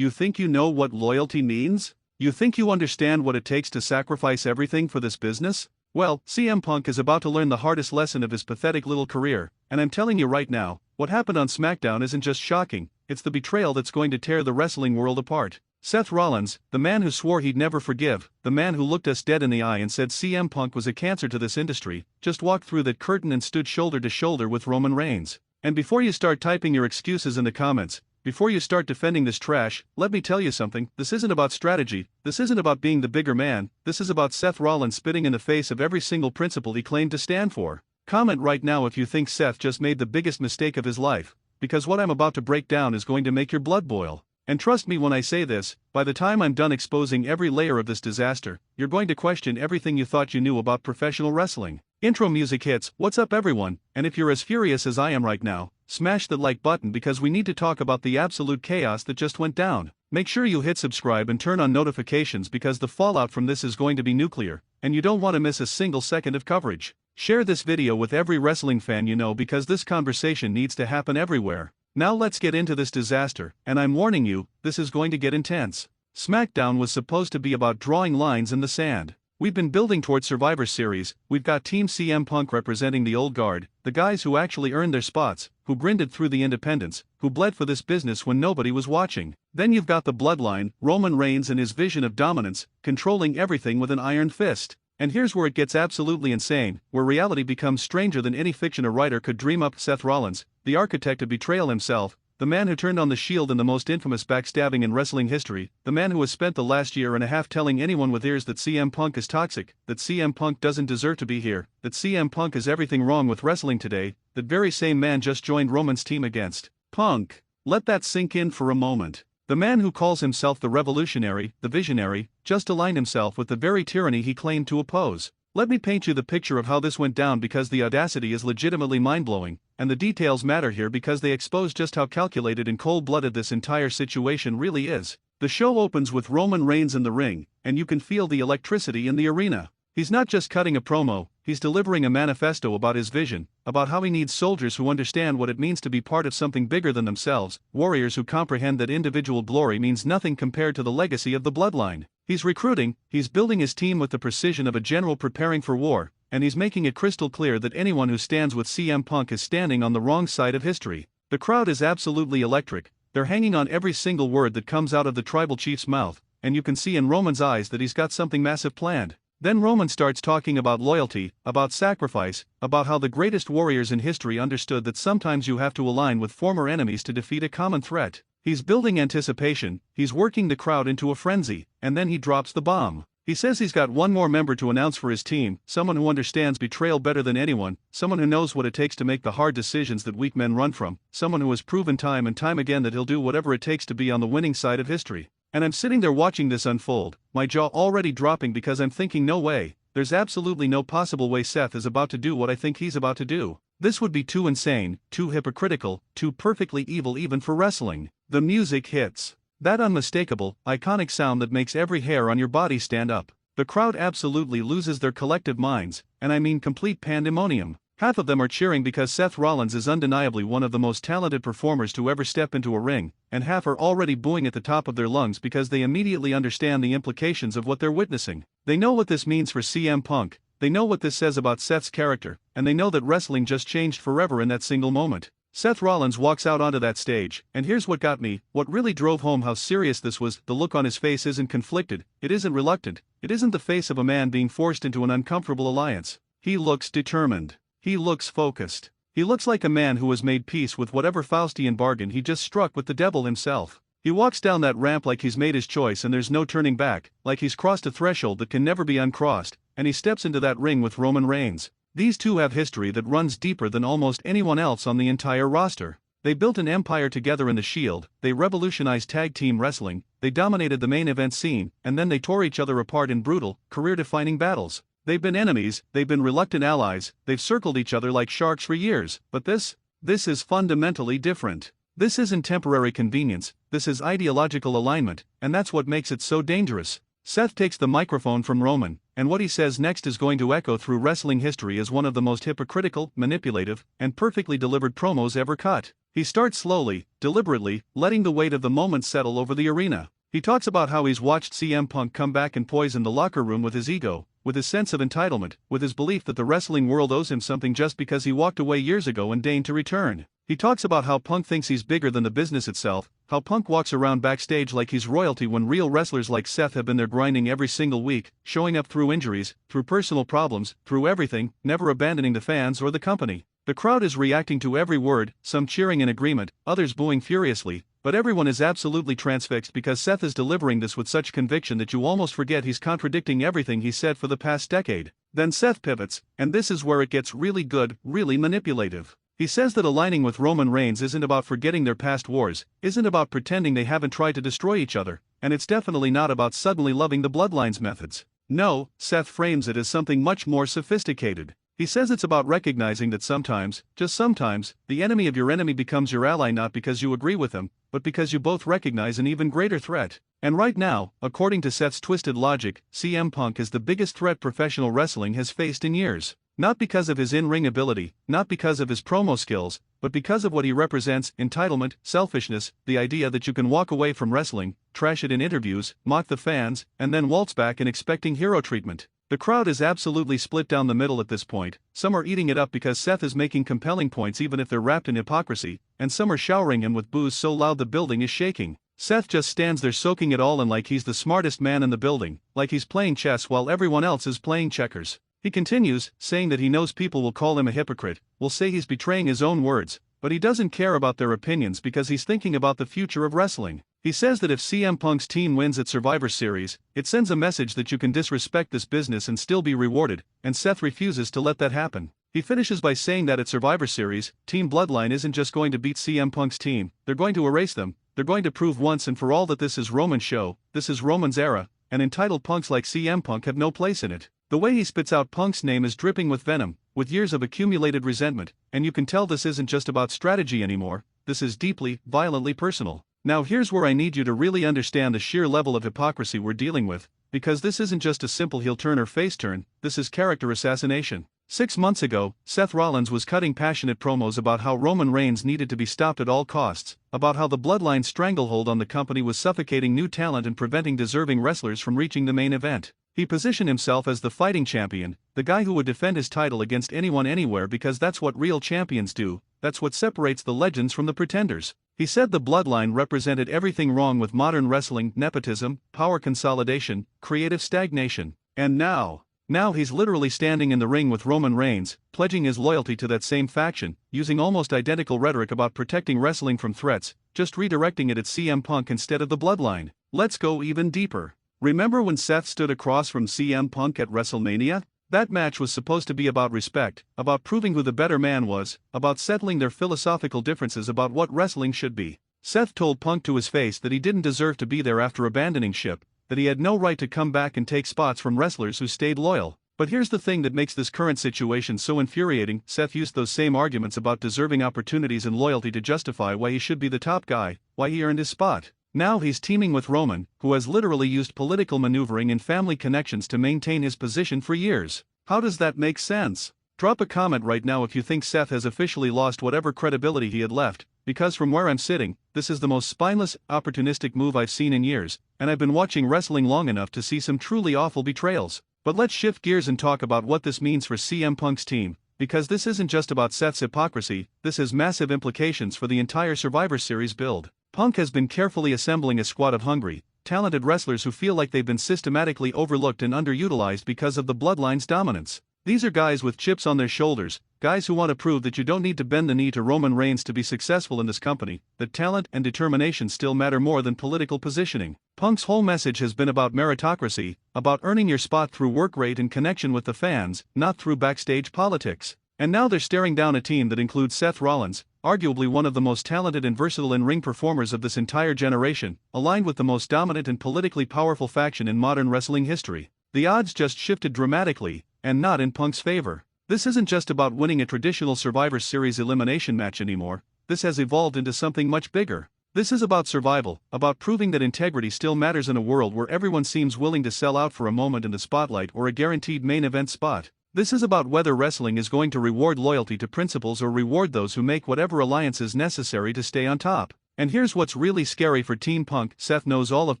You think you know what loyalty means? You think you understand what it takes to sacrifice everything for this business? Well, CM Punk is about to learn the hardest lesson of his pathetic little career, and I'm telling you right now, what happened on Smackdown isn't just shocking, it's the betrayal that's going to tear the wrestling world apart. Seth Rollins, the man who swore he'd never forgive, the man who looked us dead in the eye and said CM Punk was a cancer to this industry, just walked through that curtain and stood shoulder to shoulder with Roman Reigns. And before you start typing your excuses in the comments, before you start defending this trash, let me tell you something, this isn't about strategy, this isn't about being the bigger man, this is about Seth Rollins spitting in the face of every single principle he claimed to stand for. Comment right now if you think Seth just made the biggest mistake of his life, because what I'm about to break down is going to make your blood boil. And trust me when I say this, by the time I'm done exposing every layer of this disaster, you're going to question everything you thought you knew about professional wrestling. Intro music hits. What's up everyone, and if you're as furious as I am right now, smash that like button because we need to talk about the absolute chaos that just went down. Make sure you hit subscribe and turn on notifications because the fallout from this is going to be nuclear, and you don't want to miss a single second of coverage. Share this video with every wrestling fan you know because this conversation needs to happen everywhere. Now let's get into this disaster, and I'm warning you, this is going to get intense. Smackdown was supposed to be about drawing lines in the sand. We've been building towards Survivor Series, we've got Team CM Punk representing the old guard, the guys who actually earned their spots, who grinded through the independents, who bled for this business when nobody was watching. Then you've got the bloodline, Roman Reigns and his vision of dominance, controlling everything with an iron fist. And here's where it gets absolutely insane, where reality becomes stranger than any fiction a writer could dream up. Seth Rollins, the architect of betrayal himself, the man who turned on the Shield in the most infamous backstabbing in wrestling history, the man who has spent the last year and a half telling anyone with ears that CM Punk is toxic, that CM Punk doesn't deserve to be here, that CM Punk is everything wrong with wrestling today, that very same man just joined Roman's team against Punk. Let that sink in for a moment. The man who calls himself the revolutionary, the visionary, just aligned himself with the very tyranny he claimed to oppose. Let me paint you the picture of how this went down because the audacity is legitimately mind-blowing, and the details matter here because they expose just how calculated and cold-blooded this entire situation really is. The show opens with Roman Reigns in the ring, and you can feel the electricity in the arena. He's not just cutting a promo, he's delivering a manifesto about his vision, about how he needs soldiers who understand what it means to be part of something bigger than themselves, warriors who comprehend that individual glory means nothing compared to the legacy of the bloodline. He's recruiting, he's building his team with the precision of a general preparing for war, and he's making it crystal clear that anyone who stands with CM Punk is standing on the wrong side of history. The crowd is absolutely electric, they're hanging on every single word that comes out of the tribal chief's mouth, and you can see in Roman's eyes that he's got something massive planned. Then Roman starts talking about loyalty, about sacrifice, about how the greatest warriors in history understood that sometimes you have to align with former enemies to defeat a common threat. He's building anticipation, he's working the crowd into a frenzy, and then he drops the bomb. He says he's got one more member to announce for his team, someone who understands betrayal better than anyone, someone who knows what it takes to make the hard decisions that weak men run from, someone who has proven time and time again that he'll do whatever it takes to be on the winning side of history. And I'm sitting there watching this unfold, my jaw already dropping because I'm thinking no way, there's absolutely no possible way Seth is about to do what I think he's about to do. This would be too insane, too hypocritical, too perfectly evil even for wrestling. The music hits. That unmistakable, iconic sound that makes every hair on your body stand up. The crowd absolutely loses their collective minds, and I mean complete pandemonium. Half of them are cheering because Seth Rollins is undeniably one of the most talented performers to ever step into a ring, and half are already booing at the top of their lungs because they immediately understand the implications of what they're witnessing. They know what this means for CM Punk, they know what this says about Seth's character, and they know that wrestling just changed forever in that single moment. Seth Rollins walks out onto that stage, and here's what got me, what really drove home how serious this was. The look on his face isn't conflicted, it isn't reluctant, it isn't the face of a man being forced into an uncomfortable alliance. He looks determined. He looks focused. He looks like a man who has made peace with whatever Faustian bargain he just struck with the devil himself. He walks down that ramp like he's made his choice and there's no turning back, like he's crossed a threshold that can never be uncrossed, and he steps into that ring with Roman Reigns. These two have history that runs deeper than almost anyone else on the entire roster. They built an empire together in the Shield, they revolutionized tag team wrestling, they dominated the main event scene, and then they tore each other apart in brutal, career-defining battles. They've been enemies, they've been reluctant allies, they've circled each other like sharks for years, but this is fundamentally different. This isn't temporary convenience, this is ideological alignment, and that's what makes it so dangerous. Seth takes the microphone from Roman, and what he says next is going to echo through wrestling history as one of the most hypocritical, manipulative, and perfectly delivered promos ever cut. He starts slowly, deliberately, letting the weight of the moment settle over the arena. He talks about how he's watched CM Punk come back and poison the locker room with his ego, with his sense of entitlement, with his belief that the wrestling world owes him something just because he walked away years ago and deigned to return. He talks about how Punk thinks he's bigger than the business itself, how Punk walks around backstage like he's royalty when real wrestlers like Seth have been there grinding every single week, showing up through injuries, through personal problems, through everything, never abandoning the fans or the company. The crowd is reacting to every word, some cheering in agreement, others booing furiously, but everyone is absolutely transfixed because Seth is delivering this with such conviction that you almost forget he's contradicting everything he said for the past decade. Then Seth pivots, and this is where it gets really good, really manipulative. He says that aligning with Roman Reigns isn't about forgetting their past wars, isn't about pretending they haven't tried to destroy each other, and it's definitely not about suddenly loving the Bloodline's methods. No, Seth frames it as something much more sophisticated. He says it's about recognizing that sometimes, just sometimes, the enemy of your enemy becomes your ally not because you agree with them, but because you both recognize an even greater threat. And right now, according to Seth's twisted logic, CM Punk is the biggest threat professional wrestling has faced in years. Not because of his in-ring ability, not because of his promo skills, but because of what he represents: entitlement, selfishness, the idea that you can walk away from wrestling, trash it in interviews, mock the fans, and then waltz back in expecting hero treatment. The crowd is absolutely split down the middle at this point. Some are eating it up because Seth is making compelling points even if they're wrapped in hypocrisy, and some are showering him with boos so loud the building is shaking. Seth just stands there soaking it all in like he's the smartest man in the building, like he's playing chess while everyone else is playing checkers. He continues, saying that he knows people will call him a hypocrite, will say he's betraying his own words, but he doesn't care about their opinions because he's thinking about the future of wrestling. He says that if CM Punk's team wins at Survivor Series, it sends a message that you can disrespect this business and still be rewarded, and Seth refuses to let that happen. He finishes by saying that at Survivor Series, Team Bloodline isn't just going to beat CM Punk's team, they're going to erase them, they're going to prove once and for all that this is Roman's show, this is Roman's era, and entitled punks like CM Punk have no place in it. The way he spits out Punk's name is dripping with venom, with years of accumulated resentment, and you can tell this isn't just about strategy anymore, this is deeply, violently personal. Now here's where I need you to really understand the sheer level of hypocrisy we're dealing with, because this isn't just a simple heel turn or face turn, this is character assassination. 6 months ago, Seth Rollins was cutting passionate promos about how Roman Reigns needed to be stopped at all costs, about how the Bloodline's stranglehold on the company was suffocating new talent and preventing deserving wrestlers from reaching the main event. He positioned himself as the fighting champion, the guy who would defend his title against anyone anywhere because that's what real champions do, that's what separates the legends from the pretenders. He said the Bloodline represented everything wrong with modern wrestling: nepotism, power consolidation, creative stagnation. And now he's literally standing in the ring with Roman Reigns, pledging his loyalty to that same faction, using almost identical rhetoric about protecting wrestling from threats, just redirecting it at CM Punk instead of the Bloodline. Let's go even deeper. Remember when Seth stood across from CM Punk at WrestleMania? That match was supposed to be about respect, about proving who the better man was, about settling their philosophical differences about what wrestling should be. Seth told Punk to his face that he didn't deserve to be there after abandoning ship, that he had no right to come back and take spots from wrestlers who stayed loyal. But here's the thing that makes this current situation so infuriating: Seth used those same arguments about deserving opportunities and loyalty to justify why he should be the top guy, why he earned his spot. Now he's teaming with Roman, who has literally used political maneuvering and family connections to maintain his position for years. How does that make sense? Drop a comment right now if you think Seth has officially lost whatever credibility he had left, because from where I'm sitting, this is the most spineless, opportunistic move I've seen in years, and I've been watching wrestling long enough to see some truly awful betrayals. But let's shift gears and talk about what this means for CM Punk's team, because this isn't just about Seth's hypocrisy, this has massive implications for the entire Survivor Series build. Punk has been carefully assembling a squad of hungry, talented wrestlers who feel like they've been systematically overlooked and underutilized because of the Bloodline's dominance. These are guys with chips on their shoulders, guys who want to prove that you don't need to bend the knee to Roman Reigns to be successful in this company, that talent and determination still matter more than political positioning. Punk's whole message has been about meritocracy, about earning your spot through work rate and connection with the fans, not through backstage politics. And now they're staring down a team that includes Seth Rollins, arguably one of the most talented and versatile in-ring performers of this entire generation, aligned with the most dominant and politically powerful faction in modern wrestling history. The odds just shifted dramatically, and not in Punk's favor. This isn't just about winning a traditional Survivor Series elimination match anymore, this has evolved into something much bigger. This is about survival, about proving that integrity still matters in a world where everyone seems willing to sell out for a moment in the spotlight or a guaranteed main event spot. This is about whether wrestling is going to reward loyalty to principles or reward those who make whatever alliances necessary to stay on top. And here's what's really scary for Team Punk. Seth knows all of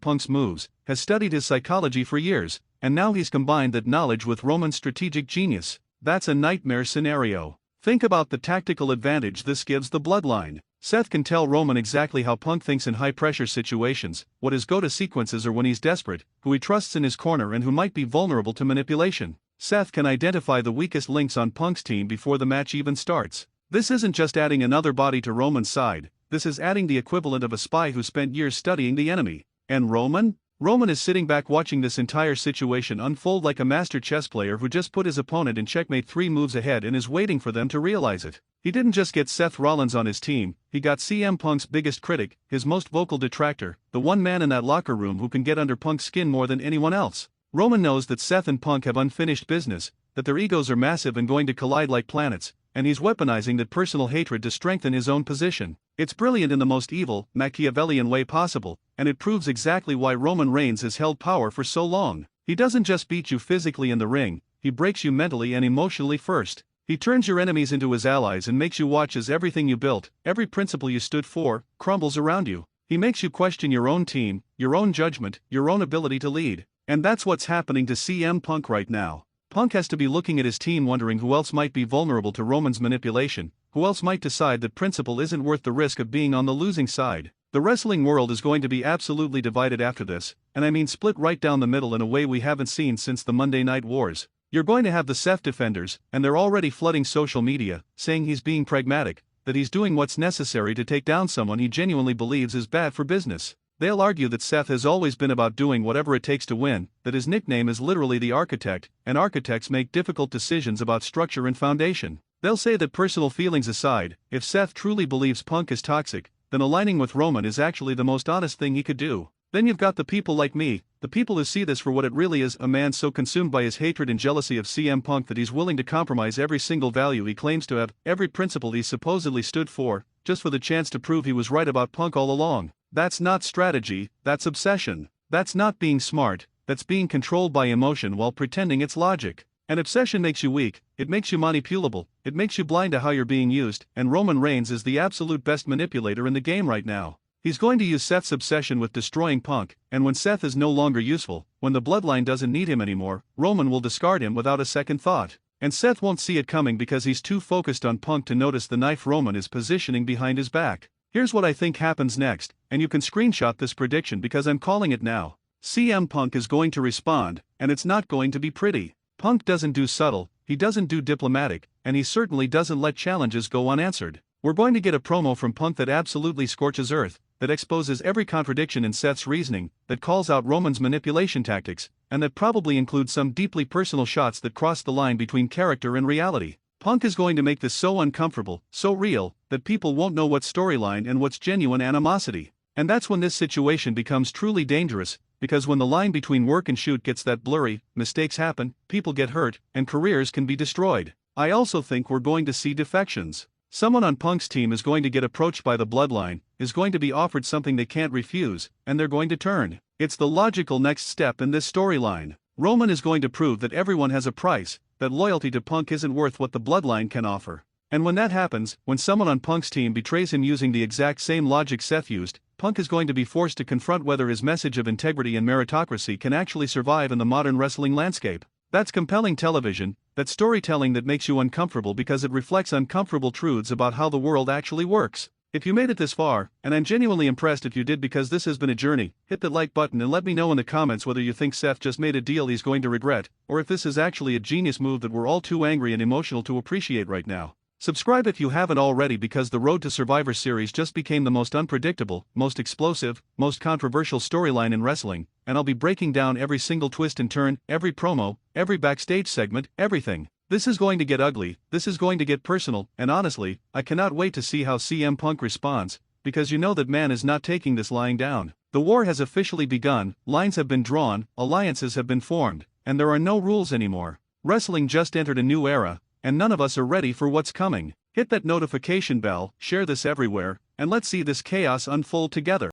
Punk's moves, has studied his psychology for years, and now he's combined that knowledge with Roman's strategic genius. That's a nightmare scenario. Think about the tactical advantage this gives the bloodline. Seth can tell Roman exactly how Punk thinks in high-pressure situations, what his go-to sequences are when he's desperate, who he trusts in his corner and who might be vulnerable to manipulation. Seth can identify the weakest links on Punk's team before the match even starts. This isn't just adding another body to Roman's side, this is adding the equivalent of a spy who spent years studying the enemy. And Roman? Roman is sitting back watching this entire situation unfold like a master chess player who just put his opponent in checkmate 3 moves ahead and is waiting for them to realize it. He didn't just get Seth Rollins on his team, he got CM Punk's biggest critic, his most vocal detractor, the one man in that locker room who can get under Punk's skin more than anyone else. Roman knows that Seth and Punk have unfinished business, that their egos are massive and going to collide like planets, and he's weaponizing that personal hatred to strengthen his own position. It's brilliant in the most evil, Machiavellian way possible, and it proves exactly why Roman Reigns has held power for so long. He doesn't just beat you physically in the ring, he breaks you mentally and emotionally first. He turns your enemies into his allies and makes you watch as everything you built, every principle you stood for, crumbles around you. He makes you question your own team, your own judgment, your own ability to lead. And that's what's happening to CM Punk right now. Punk has to be looking at his team wondering who else might be vulnerable to Roman's manipulation, who else might decide that principle isn't worth the risk of being on the losing side. The wrestling world is going to be absolutely divided after this, and I mean split right down the middle in a way we haven't seen since the Monday Night Wars. You're going to have the Seth defenders, and they're already flooding social media, saying he's being pragmatic, that he's doing what's necessary to take down someone he genuinely believes is bad for business. They'll argue that Seth has always been about doing whatever it takes to win, that his nickname is literally the architect, and architects make difficult decisions about structure and foundation. They'll say that personal feelings aside, if Seth truly believes Punk is toxic, then aligning with Roman is actually the most honest thing he could do. Then you've got the people like me, the people who see this for what it really is, a man so consumed by his hatred and jealousy of CM Punk that he's willing to compromise every single value he claims to have, every principle he supposedly stood for, just for the chance to prove he was right about Punk all along. That's not strategy, that's obsession. That's not being smart, that's being controlled by emotion while pretending it's logic. And obsession makes you weak, it makes you manipulable, it makes you blind to how you're being used, and Roman Reigns is the absolute best manipulator in the game right now. He's going to use Seth's obsession with destroying Punk, and when Seth is no longer useful, when the bloodline doesn't need him anymore, Roman will discard him without a second thought. And Seth won't see it coming because he's too focused on Punk to notice the knife Roman is positioning behind his back. Here's what I think happens next, and you can screenshot this prediction because I'm calling it now. CM Punk is going to respond, and it's not going to be pretty. Punk doesn't do subtle, he doesn't do diplomatic, and he certainly doesn't let challenges go unanswered. We're going to get a promo from Punk that absolutely scorches earth, that exposes every contradiction in Seth's reasoning, that calls out Roman's manipulation tactics, and that probably includes some deeply personal shots that cross the line between character and reality. Punk is going to make this so uncomfortable, so real, that people won't know what's storyline and what's genuine animosity. And that's when this situation becomes truly dangerous, because when the line between work and shoot gets that blurry, mistakes happen, people get hurt, and careers can be destroyed. I also think we're going to see defections. Someone on Punk's team is going to get approached by the bloodline, is going to be offered something they can't refuse, and they're going to turn. It's the logical next step in this storyline. Roman is going to prove that everyone has a price, that loyalty to Punk isn't worth what the bloodline can offer. And when that happens, when someone on Punk's team betrays him using the exact same logic Seth used, Punk is going to be forced to confront whether his message of integrity and meritocracy can actually survive in the modern wrestling landscape. That's compelling television, that's storytelling that makes you uncomfortable because it reflects uncomfortable truths about how the world actually works. If you made it this far, and I'm genuinely impressed if you did because this has been a journey, hit the like button and let me know in the comments whether you think Seth just made a deal he's going to regret, or if this is actually a genius move that we're all too angry and emotional to appreciate right now. Subscribe if you haven't already because the Road to Survivor series just became the most unpredictable, most explosive, most controversial storyline in wrestling, and I'll be breaking down every single twist and turn, every promo, every backstage segment, everything. This is going to get ugly, this is going to get personal, and honestly, I cannot wait to see how CM Punk responds, because you know that man is not taking this lying down. The war has officially begun, lines have been drawn, alliances have been formed, and there are no rules anymore. Wrestling just entered a new era, and none of us are ready for what's coming. Hit that notification bell, share this everywhere, and let's see this chaos unfold together.